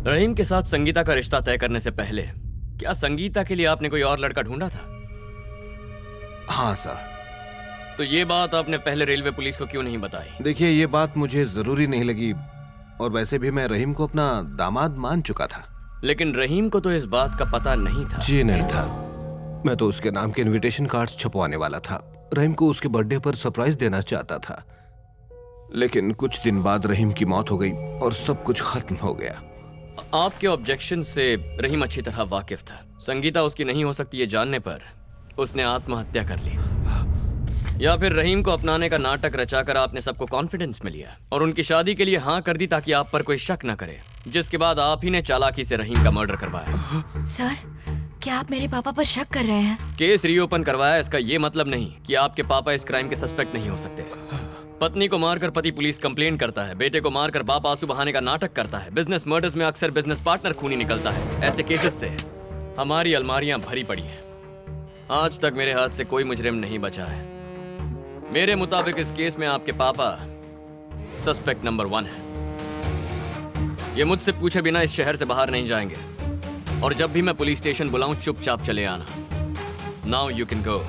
रहीम के साथ संगीता का रिश्ता तय करने से पहले क्या संगीता के लिए आपने कोई और लड़का ढूंढा था? हाँ सर। तो ये बात आपने पहले रेलवे पुलिस को क्यों नहीं बताई? देखिए, ये बात मुझे जरूरी नहीं लगी, और वैसे भी मैं रहीम को अपना दामाद मान चुका था। लेकिन रहीम को तो इस बात का पता नहीं था। जी नहीं था। मैं तो उसके नाम के इनविटेशन कार्ड्स छपवाने वाला था। रहीम को उसके बर्थडे पर सरप्राइज देना चाहता था, लेकिन कुछ दिन बाद रहीम की मौत हो गई और सब कुछ खत्म हो गया। आपके ऑब्जेक्शन से रहीम अच्छी तरह वाकिफ था। संगीता उसकी नहीं हो सकती ये जानने पर उसने आत्महत्या कर ली, या फिर रहीम को अपनाने का नाटक रचाकर आपने सबको कॉन्फिडेंस में लिया और उनकी शादी के लिए हाँ कर दी ताकि आप पर कोई शक न करे, जिसके बाद आप ही ने चालाकी से रहीम का मर्डर करवाया। सर, क्या आप मेरे पापा पर शक कर रहे हैं? केस रीओपन करवाया, इसका ये मतलब नहीं कि आपके पापा इस क्राइम के सस्पेक्ट नहीं हो सकते। पत्नी को मारकर पति पुलिस कंप्लेंट करता है, बेटे को मारकर बाप आंसू बहाने का नाटक करता है। बिजनेस मर्डर्स में अक्सर बिजनेस पार्टनर खूनी निकलता है। ऐसे केसेस से हमारी अलमारियां भरी पड़ी हैं। आज तक मेरे हाथ से कोई मुजरिम नहीं बचा है। मेरे मुताबिक इस केस में आपके पापा सस्पेक्ट नंबर 1 है। ये मुझसे पूछे बिना इस शहर से बाहर नहीं जाएंगे, और जब भी मैं पुलिस स्टेशन बुलाऊं चुपचाप चले आना। Now you can go.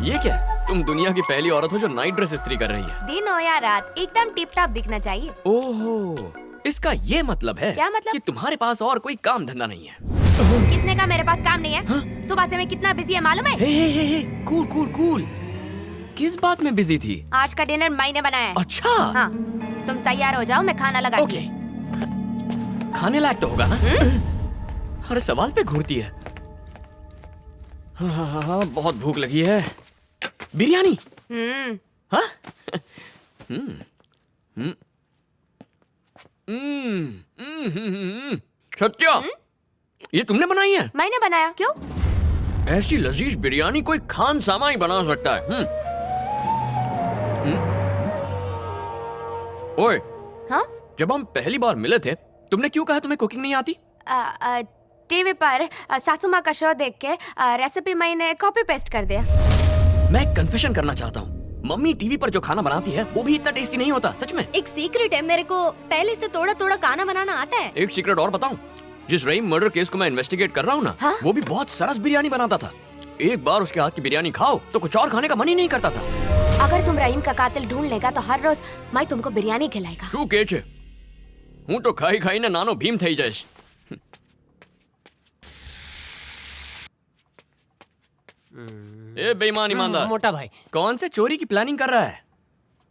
ये क्या? तुम दुनिया की पहली औरत हो जो नाइट ड्रेस इस्त्री कर रही है। दिन हो या रात, एकदम टिप टॉप दिखना चाहिए। ओहो, इसका ये मतलब है क्या मतलब? कि तुम्हारे पास और कोई काम धंधा नहीं है। किसने कहा मेरे पास काम नहीं है? सुबह से मैं कितना बिजी है मालूम है? हे, कूल कूल कूल। किस बात में बिजी थी? आज का डिनर मैंने बनाया है। अच्छा। हाँ, तुम तैयार हो जाओ, मैं खाना लगा। ओके। खाने लायक तो होगा ना? हर सवाल पे घूरती है। हाँ, बहुत भूख लगी है। बिरयानी। हाँ? सत्या, ये तुमने बनाई है? मैंने बनाया। क्यों? ऐसी लजीज बिरयानी कोई खान सामा ही बना सकता है। ओए, हाँ? जब हम पहली बार मिले थे तुमने क्यों कहा तुम्हें कुकिंग नहीं आती? टीवी पर सासू माँ का शो देख के रेसिपी मैंने कॉपी पेस्ट कर दिया। मैं कन्फेशन करना चाहता हूँ, मम्मी टीवी पर जो खाना बनाती है वो भी इतना टेस्टी नहीं होता, सच में। एक सीक्रेट है, मेरे को पहले से थोड़ा थोड़ा खाना बनाना आता है। एक सीक्रेट और बताऊं? जिस रहीम मर्डर केस को मैं इन्वेस्टिगेट कर रहा हूँ ना, हाँ? वो भी बहुत सरस बिरयानी बनाता था। एक बार उसके हाथ की बिरयानी खाओ तो कुछ और खाने का मन ही नहीं करता था। अगर तुम रहीम का कातिल ढूंढ लेगा तो हर रोज मैं तुमको बिरयानी खिलाएगा। શું કે છે? હું તો ખાઈ ખાઈને નાનો ભીમ થઈ જઈશ। ए बेईमान ईमानदार, मोटा भाई। कौन से चोरी की प्लानिंग कर रहा है?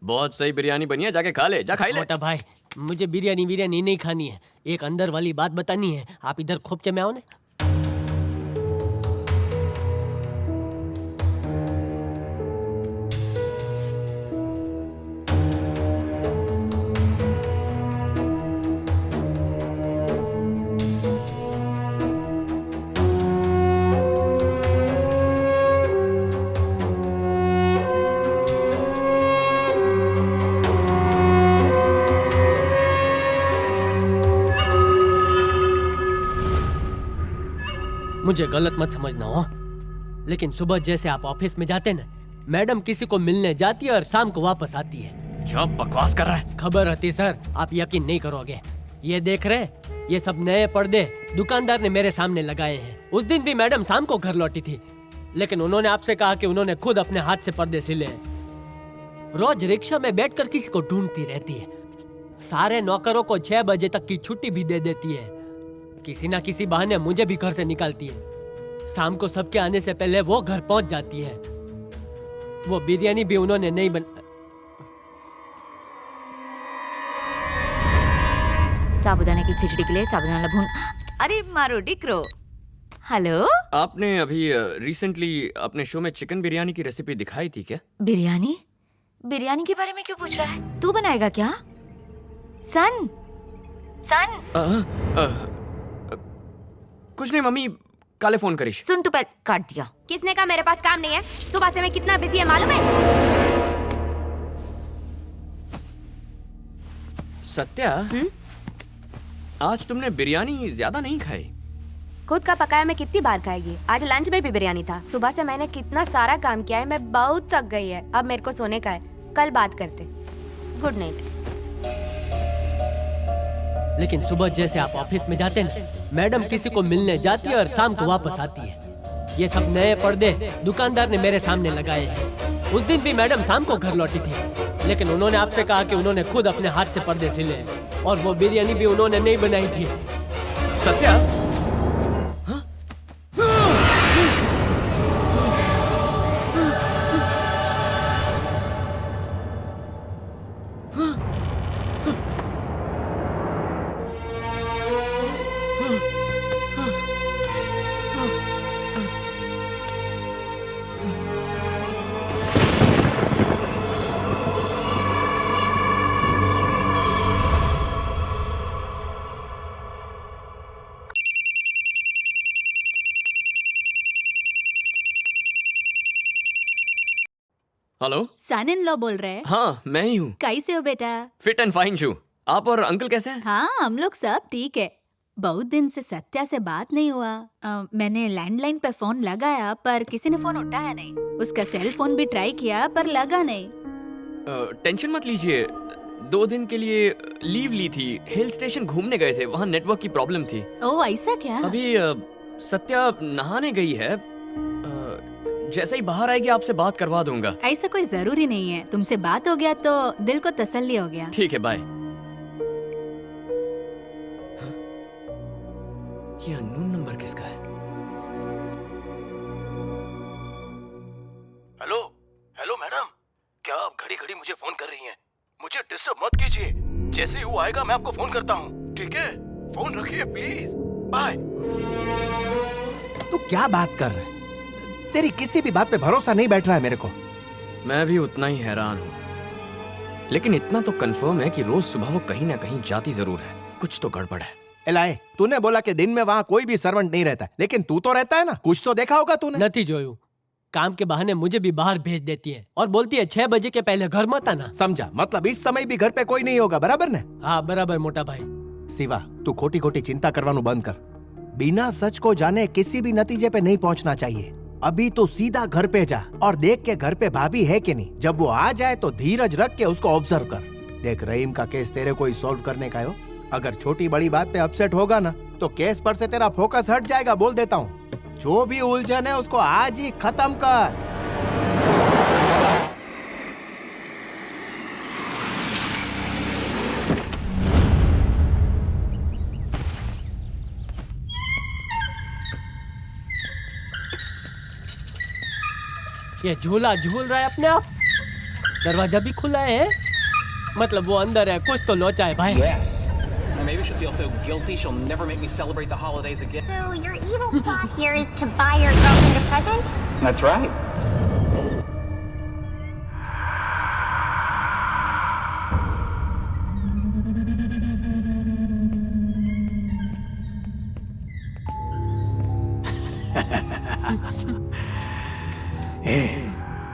बहुत सही बिरयानी बनी है, जाके खा ले, जा खाई ले। मोटा भाई, मुझे बिरयानी नहीं खानी है। एक अंदर वाली बात बतानी है। आप इधर खोपचे में आओ ना। मुझे गलत मत समझना हो, लेकिन सुबह जैसे आप ऑफिस में जाते ना, मैडम किसी को मिलने जाती है और शाम को वापस आती है। क्या बकवास कर रहा है? खबर रहती सर, आप यकीन नहीं करोगे। ये देख रहे, ये सब नए पर्दे दुकानदार ने मेरे सामने लगाए हैं। उस दिन भी मैडम शाम को घर लौटी थी, लेकिन उन्होंने आपसे कहा कि उन्होंने खुद अपने हाथ से पर्दे सिले हैं। रोज रिक्शा में बैठकर किसी को ढूंढती रहती है। सारे नौकरों को 6 बजे तक की छुट्टी भी दे देती है। किसी ना किसी बहाने मुझे भी घर से निकालती है। शाम को सबके आने से पहले वो घर पहुंच जाती है। वो बिरयानी भी उन्होंने नहीं साबुदाने की खिचड़ी के लिए साबुदाना भून। अरे मारो डिक्रो। हेलो, आपने अभी रिसेंटली अपने शो में चिकन बिरयानी की रेसिपी दिखाई थी क्या? बिरयानी? बिरयानी के बारे में क्यों पूछ रहा है? तू बनाएगा क्या? सन सन कुछ नहीं मम्मी, काले फोन करीश। सुन, तू पहले काट दिया। किसने कहा मेरे पास काम नहीं है? सुबह से मैं कितना बिजी है मालूम है? सत्या, आज तुमने बिरयानी ज्यादा नहीं खाई। खुद का पकाया मैं कितनी बार खाएगी? आज लंच में भी बिरयानी था। सुबह से मैंने कितना सारा काम किया है, मैं बहुत थक गई है। अब मेरे को सोने का है, कल बात करते। Good night. लेकिन सुबह जैसे आप ऑफिस में जाते हैं, मैडम किसी को मिलने जाती है और शाम को वापस आती है। ये सब नए पर्दे दुकानदार ने मेरे सामने लगाए हैं। उस दिन भी मैडम शाम को घर लौटी थी, लेकिन उन्होंने आपसे कहा कि उन्होंने खुद अपने हाथ से पर्दे सिले हैं और वो बिरयानी भी उन्होंने नहीं बनाई थी। Satya, hello. Son in law बोल रहे हैं। हाँ, मैं ही हूँ। कैसे हो बेटा? फिट एंड फाइन शू। आप और अंकल कैसे हैं? हाँ, हम लोग सब ठीक है। बहुत दिन से सत्या से बात नहीं हुआ। मैंने लैंडलाइन पे फोन लगाया पर किसी ने फोन उठाया नहीं। उसका सेल फोन भी ट्राई किया पर लगा नहीं। टेंशन मत लीजिए, 2 दिन के लिए लीव ली थी। हिल स्टेशन घूमने गए थे, वहाँ नेटवर्क की प्रॉब्लम थी। ओह, ऐसा क्या? अभी सत्या नहाने गई है। जैसे ही बाहर आएगी आपसे बात करवा दूंगा। ऐसा कोई जरूरी नहीं है। तुमसे बात हो गया तो दिल को तसल्ली हो गया। ठीक है, बाय। ये अननोन नंबर किसका है? हेलो हेलो मैडम, क्या आप घड़ी घड़ी मुझे फोन कर रही हैं? मुझे डिस्टर्ब मत कीजिए। जैसे ही वो आएगा मैं आपको फोन करता हूँ, ठीक है? फोन रखिए प्लीज। बाय। तू क्या बात कर रहा है? तेरी किसी भी बात पे भरोसा नहीं बैठ रहा है मेरे को। मैं भी उतना ही हैरान हूँ, लेकिन इतना तो कंफर्म है कि रोज सुबह वो कहीं ना कहीं जाती जरूर है। कुछ तो गड़बड़ है। एलाए, तूने बोला कि दिन में वहाँ कोई भी सर्वेंट नहीं रहता, लेकिन तू तो रहता है ना। कुछ तो देखा होगा तूने। नहीं जोयू, काम के बहाने मुझे भी बाहर भेज देती है और बोलती है 6 बजे के पहले घर मत आना। समझा? मतलब इस समय भी घर पे कोई नहीं होगा, बराबर ने? हाँ बराबर मोटा भाई। शिवा, तू खोटी खोटी चिंता करवानू बंद कर। बिना सच को जाने किसी भी नतीजे पे नहीं पहुंचना चाहिए। अभी तो सीधा घर पे जा और देख के घर पे भाभी है कि नहीं। जब वो आ जाए तो धीरज रख के उसको ऑब्जर्व कर। देख, रहीम का केस तेरे को ही सॉल्व करने का है। अगर छोटी बड़ी बात पे अपसेट होगा ना तो केस पर से तेरा फोकस हट जाएगा। बोल देता हूँ, जो भी उलझन है उसको आज ही खत्म कर। ये झूला झूल रहा है अपने आप। दरवाजा भी खुला है, मतलब वो अंदर है। कुछ तो लोचा है भाई। Yes. And maybe she'll feel so guilty she'll never make me celebrate the holidays again. So your evil plot here is to buy your girlfriend a present? That's right.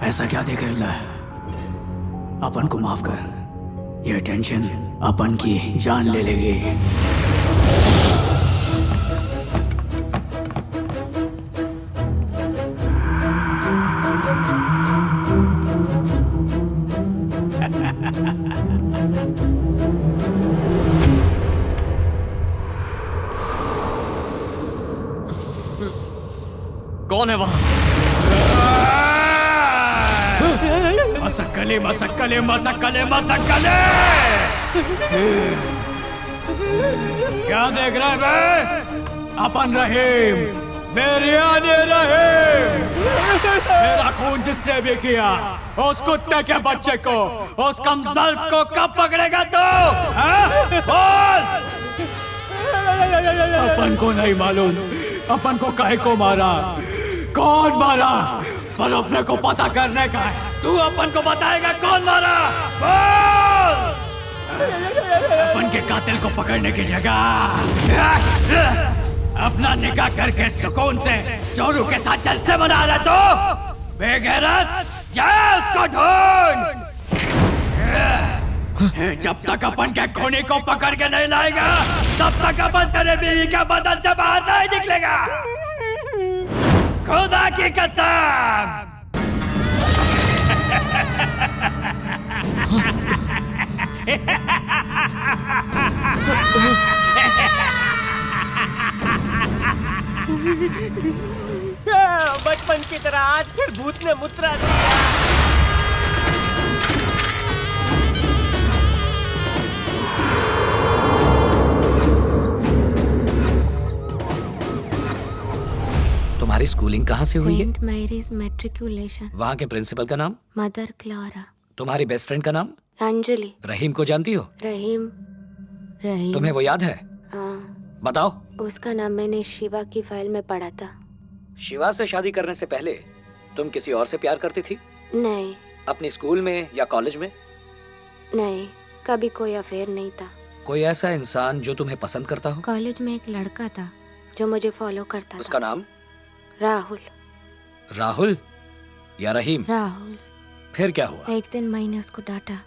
ऐसा क्या देख रहा है? अपन को माफ कर, ये टेंशन अपन की जान ले लेगी। कौन है वहां? मसक्कले मसक्कले मसक्कले मसक्कले। क्या देख रहे बे? अपन रहीम, बिरयानी रहीम। मेरा खून जिसने भी किया, उस कुत्ते के बच्चे को, उस कमजल्फ को कब पकड़ेगा तू? बोल। अपन को नहीं मालूम अपन को काहे को मारा, कौन मारा, पर अपने को पता करने का है। तू अपन को बताएगा कौन मारा? बोल। अपन के कातिल को पकड़ने की जगह अपना निकाह करके सुकून से चोरों के साथ जलसे मना रहे तो बेगैरत, जा उसको ढूंढ। जब तक अपन के खूनी को पकड़ के नहीं लाएगा तब तक अपन तेरे बीवी के बदन से बाहर नहीं निकलेगा। खुदा की कसम। बचपन की तरह आज फिर भूत ने मुतरा दिया। तुम्हारी स्कूलिंग कहाँ से हुई है? Saint Mary's matriculation. वहाँ के प्रिंसिपल का नाम? Mother Clara. तुम्हारी बेस्ट फ्रेंड का नाम? अंजलि। रहीम को जानती हो? रहीम तुम्हें वो याद है? हाँ। बताओ। उसका नाम मैंने शिवा की फाइल में पढ़ा था। शिवा से शादी करने से पहले तुम किसी और से प्यार करती थी? नहीं। अपनी स्कूल में या कॉलेज में? नहीं, कभी कोई अफेयर नहीं था। कोई ऐसा इंसान जो तुम्हें पसंद करता हो? कॉलेज में एक लड़का था जो मुझे फॉलो करता था। उसका नाम? राहुल। राहुल या रहीम? राहुल। फिर क्या हुआ? एक दिन मैंने उसको डांटा,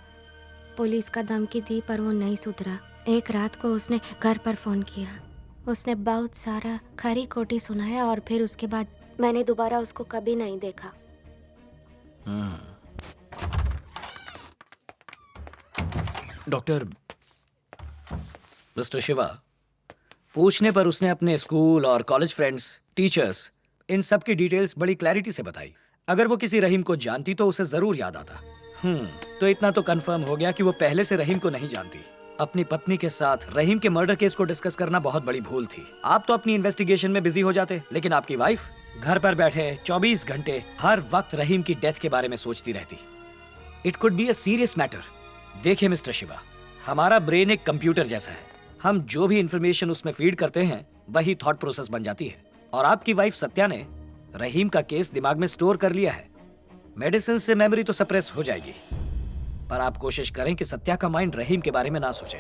पुलिस का धमकी दी पर वो नहीं सुधरा। एक रात को उसने घर पर फोन किया, उसने बहुत सारा खरी खोटी सुनाया और फिर उसके बाद मैंने दोबारा उसको कभी नहीं देखा। डॉक्टर। मिस्टर शिवा, पूछने पर उसने अपने स्कूल और कॉलेज फ्रेंड्स, टीचर्स, इन सब की डिटेल्स बड़ी क्लैरिटी से बताई। अगर वो किसी रहीम को जानती तो उसे जरूर याद आता। तो इतना तो कंफर्म हो गया कि वो पहले से रहीम को नहीं जानती। अपनी पत्नी के साथ रहीम के मर्डर केस को डिस्कस करना बहुत बड़ी भूल थी। आप तो अपनी इन्वेस्टिगेशन में बिजी हो जाते, लेकिन आपकी वाइफ घर पर बैठे 24 घंटे हर वक्त रहीम की डेथ के बारे में सोचती रहती। It could be a serious matter. देखिए मिस्टर शिवा, हमारा ब्रेन एक कंप्यूटर जैसा है। हम जो भी इंफॉर्मेशन उसमें फीड करते हैं वही थॉट प्रोसेस बन जाती है। और आपकी वाइफ सत्या ने रहीम का केस दिमाग में स्टोर कर लिया है। मेडिसिन से मेमोरी तो सप्रेस हो जाएगी, पर आप कोशिश करें कि सत्या का माइंड रहीम के बारे में ना सोचे।